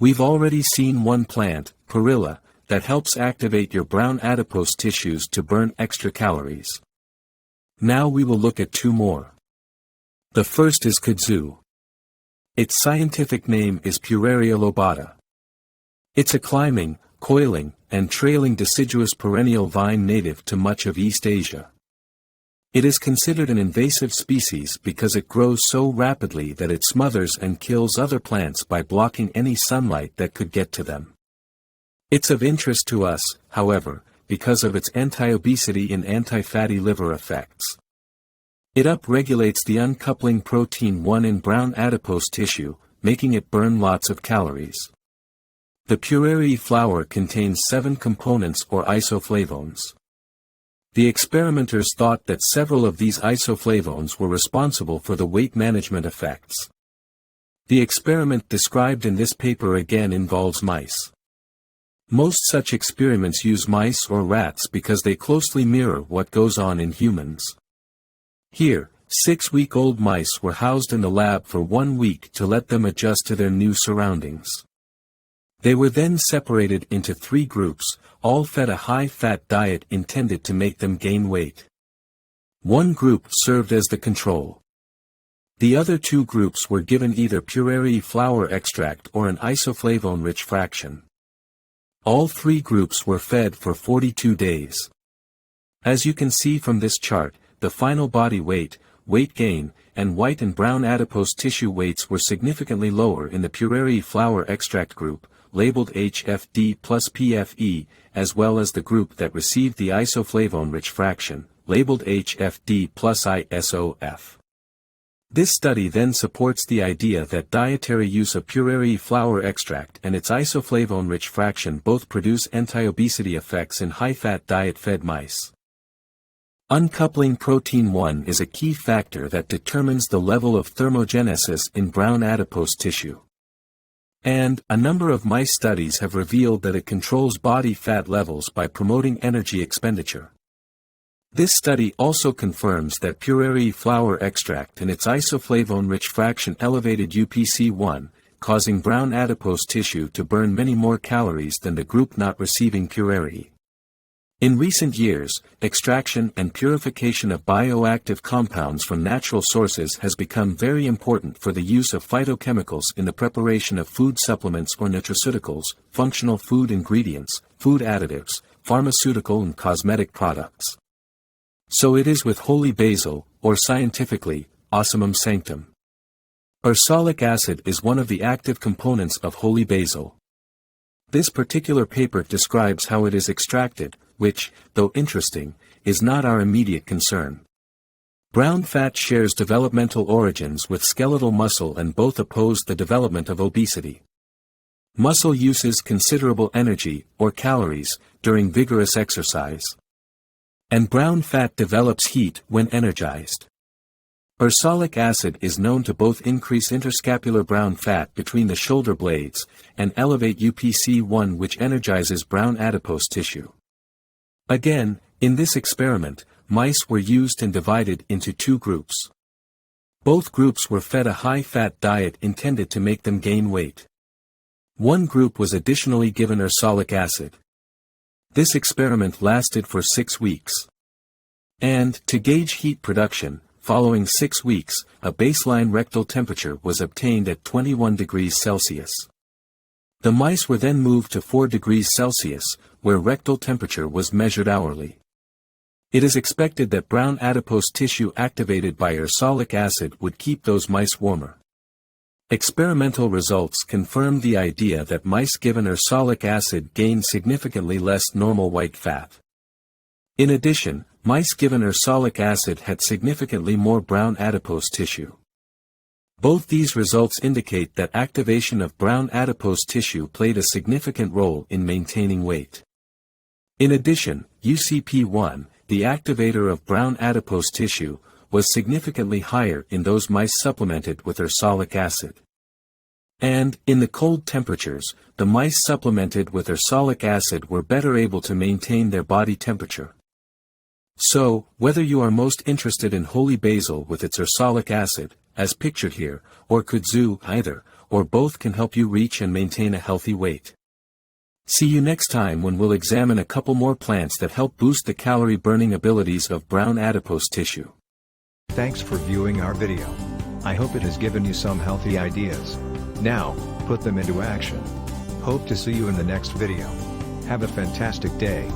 We've already seen one plant, perilla, that helps activate your brown adipose tissues to burn extra calories. Now we will look at two more. The first is kudzu. Its scientific name is Pueraria lobata. It's a climbing, coiling, and trailing deciduous perennial vine native to much of East Asia. It is considered an invasive species because it grows so rapidly that it smothers and kills other plants by blocking any sunlight that could get to them. It's of interest to us, however, because of its anti-obesity and anti-fatty liver effects. It upregulates the uncoupling protein 1 in brown adipose tissue, making it burn lots of calories. The Pueraria flower contains 7 components or isoflavones. The experimenters thought that several of these isoflavones were responsible for the weight management effects. The experiment described in this paper again involves mice. Most such experiments use mice or rats because they closely mirror what goes on in humans. Here, 6-week-old mice were housed in the lab for 1 week to let them adjust to their new surroundings. They were then separated into 3 groups, all fed a high-fat diet intended to make them gain weight. One group served as the control. The other 2 groups were given either Pueraria flower extract or an isoflavone-rich fraction. All 3 groups were fed for 42 days. As you can see from this chart, the final body weight, weight gain, and white and brown adipose tissue weights were significantly lower in the Pueraria flower extract group, labeled HFD plus PFE, as well as the group that received the isoflavone-rich fraction, labeled HFD plus ISOF. This study then supports the idea that dietary use of Pueraria flower extract and its isoflavone-rich fraction both produce anti-obesity effects in high-fat diet-fed mice. Uncoupling protein 1 is a key factor that determines the level of thermogenesis in brown adipose tissue. And a number of mice studies have revealed that it controls body fat levels by promoting energy expenditure. This study also confirms that Pueraria flower extract and its isoflavone-rich fraction elevated UPC1, causing brown adipose tissue to burn many more calories than the group not receiving Pueraria. In recent years, extraction and purification of bioactive compounds from natural sources has become very important for the use of phytochemicals in the preparation of food supplements or nutraceuticals, functional food ingredients, food additives, pharmaceutical and cosmetic products. So it is with holy basil, or scientifically, Ocimum sanctum. Ursolic acid is one of the active components of holy basil. This particular paper describes how it is extracted, which, though interesting, is not our immediate concern. Brown fat shares developmental origins with skeletal muscle and both oppose the development of obesity. Muscle uses considerable energy, or calories, during vigorous exercise. And brown fat develops heat when energized. Ursolic acid is known to both increase interscapular brown fat between the shoulder blades, and elevate UPC1, which energizes brown adipose tissue. Again, in this experiment, mice were used and divided into 2 groups. Both groups were fed a high-fat diet intended to make them gain weight. One group was additionally given ursolic acid. This experiment lasted for 6 weeks. And, to gauge heat production, following 6 weeks, a baseline rectal temperature was obtained at 21 degrees Celsius. The mice were then moved to 4 degrees Celsius, where rectal temperature was measured hourly. It is expected that brown adipose tissue activated by ursolic acid would keep those mice warmer. Experimental results confirmed the idea that mice given ursolic acid gained significantly less normal white fat. In addition, mice given ursolic acid had significantly more brown adipose tissue. Both these results indicate that activation of brown adipose tissue played a significant role in maintaining weight. In addition, UCP1, the activator of brown adipose tissue, was significantly higher in those mice supplemented with ursolic acid. And, in the cold temperatures, the mice supplemented with ursolic acid were better able to maintain their body temperature. So, whether you are most interested in holy basil with its ursolic acid, as pictured here, or kudzu, either, or both can help you reach and maintain a healthy weight. See you next time when we'll examine a couple more plants that help boost the calorie-burning abilities of brown adipose tissue. Thanks for viewing our video. I hope it has given you some healthy ideas. Now, put them into action. Hope to see you in the next video. Have a fantastic day.